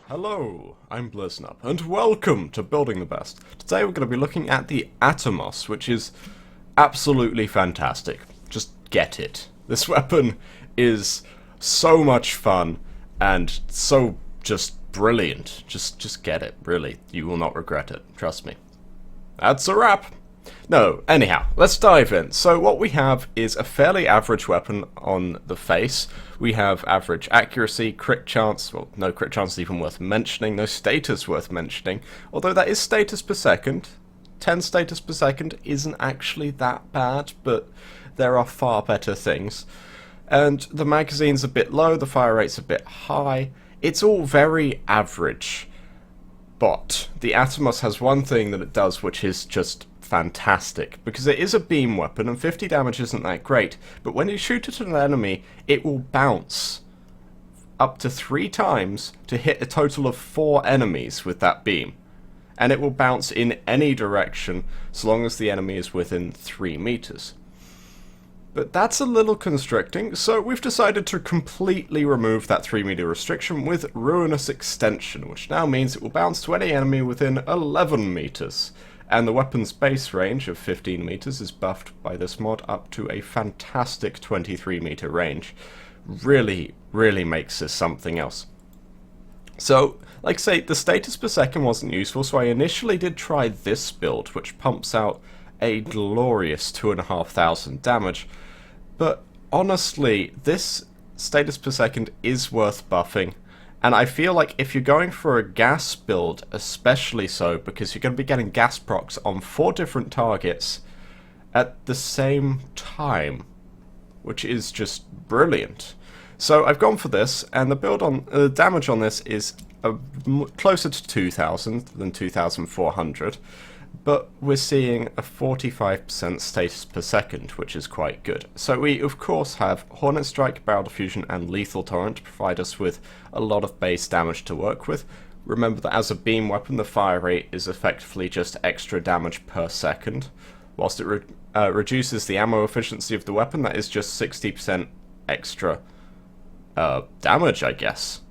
Hello, I'm Bliznub, and welcome to Building the Best. Today we're going to be looking at the Atomos, which is absolutely fantastic. Just get it. This weapon is so much fun and so just brilliant. Just get it, really. You will not regret it, trust me. That's a wrap. No, anyhow, let's dive in. So what we have is a fairly average weapon on the face. We have average accuracy, crit chance, well, no crit chance is even worth mentioning, no status worth mentioning, although that is status per second. 10 status per second isn't actually that bad, but there are far better things. And the magazine's a bit low, the fire rate's a bit high. It's all very average. But the Atomos has one thing that it does which is just fantastic, because it is a beam weapon and 50 damage isn't that great, but when you shoot at an enemy it will bounce up to 3 times to hit a total of 4 enemies with that beam, and it will bounce in any direction so long as the enemy is within 3 meters. But that's a little constricting, so we've decided to completely remove that 3-meter restriction with Ruinous Extension, which now means it will bounce to any enemy within 11 meters. And the weapon's base range of 15 meters is buffed by this mod up to a fantastic 23-meter range. Really makes this something else. So, like I say, the status per second wasn't useful, so I initially did try this build, which pumps out a glorious 2,500 damage. But honestly, this status per second is worth buffing. And I feel like if you're going for a gas build, especially so, because you're going to be getting gas procs on 4 different targets at the same time, which is just brilliant. So I've gone for this, and the build on damage on this is closer to 2,000 than 2,400, but we're seeing a 45% status per second, which is quite good. So we, of course, have Hornet Strike, Barrel Diffusion, and Lethal Torrent to provide us with a lot of base damage to work with. Remember that as a beam weapon, the fire rate is effectively just extra damage per second. Whilst it reduces the ammo efficiency of the weapon, that is just 60% extra damage, I guess.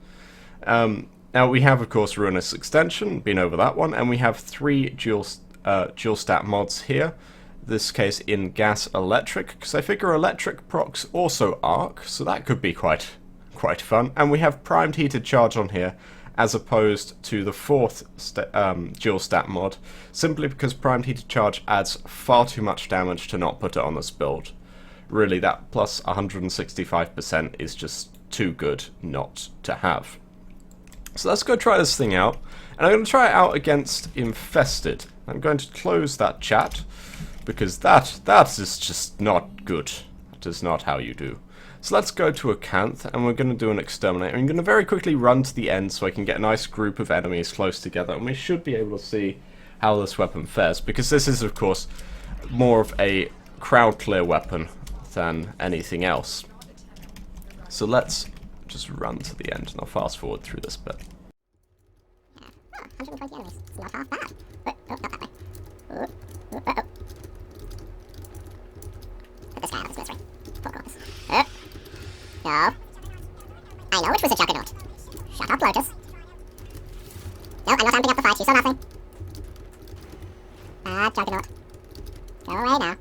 Now we have, of course, Ruinous Extension, been over that one, and we have 3 dual stat mods here. This case in gas electric, because I figure electric procs also arc, so that could be quite fun. And we have primed heated charge on here, as opposed to the 4th dual stat mod, simply because primed heated charge adds far too much damage to not put it on this build. Really, that plus 165% is just too good not to have. So let's go try this thing out, and I'm going to try it out against Infested. I'm going to close that chat, because that is just not good. That is not how you do. So let's go to Acanth, and we're going to do an Exterminate. I'm going to very quickly run to the end so I can get a nice group of enemies close together, and we should be able to see how this weapon fares, because this is, of course, more of a crowd clear weapon than anything else. So let's just run to the end, and I'll fast forward through this bit. 120 enemies. It's not half bad. But, oh, not that way. Uh-oh. Put this guy out of this way. Poor corpus. No. I know which was a juggernaut. Shut up, Lotus. No, I'm not amping up the fight. You saw nothing. Ah, juggernaut. Go away now.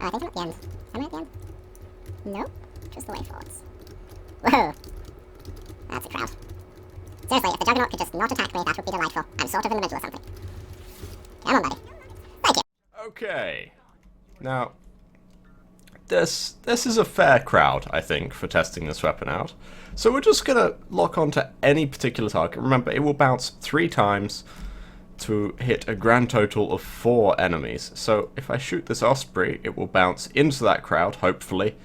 Oh, I think I'm at the end. Am I at the end? Nope. Just the way forwards. Whoa. That's a crowd. Seriously, if the Juggernaut could just not attack me, that would be delightful. I'm sort of in the middle of something. Come on, buddy. Thank you. Okay. Now, this is a fair crowd, I think, for testing this weapon out. So we're just going to lock onto any particular target. Remember, it will bounce 3 times to hit a grand total of 4 enemies. So if I shoot this Osprey, it will bounce into that crowd, hopefully,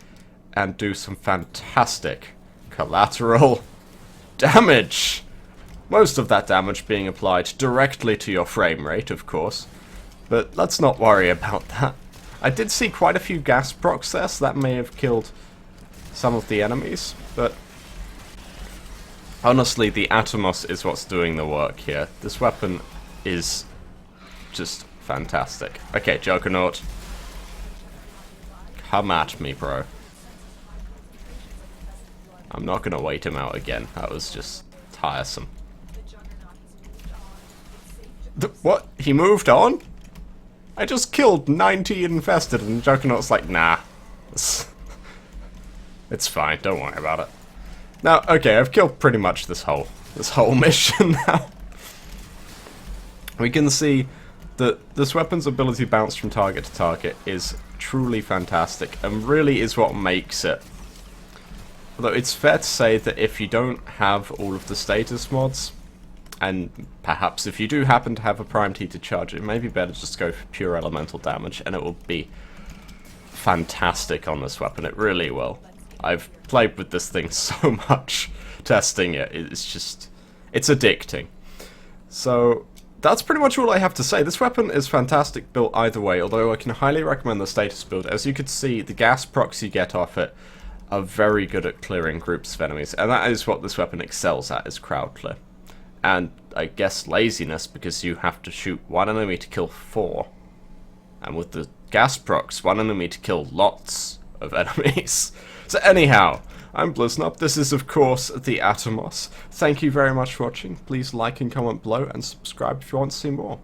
and do some fantastic collateral damage. Most of that damage being applied directly to your frame rate, of course, but let's not worry about that. I did see quite a few gas procs there, so that may have killed some of the enemies, but honestly, the Atomos is what's doing the work here. This weapon is just fantastic. Okay, Juggernaut. Come at me, bro. I'm not going to wait him out again. That was just tiresome. What? He moved on? I just killed 90 infested and Juggernaut's like, nah. It's fine, don't worry about it. Now, okay, I've killed pretty much this whole mission now. We can see that this weapon's ability to bounce from target to target is truly fantastic and really is what makes it. Although it's fair to say that if you don't have all of the status mods, and perhaps if you do happen to have a primed heated charge, it may be better just to go for pure elemental damage, and it will be fantastic on this weapon. It really will. I've played with this thing so much, testing it. It's addicting. So that's pretty much all I have to say. This weapon is fantastic built either way, although I can highly recommend the status build. As you can see, the gas procs you get off it are very good at clearing groups of enemies, and that is what this weapon excels at, is crowd clear. And I guess laziness, because you have to shoot one enemy to kill 4. And with the gas procs, one enemy to kill lots of enemies. So anyhow, I'm Bliznub. This is, of course, the Atomos. Thank you very much for watching. Please like and comment below, and subscribe if you want to see more.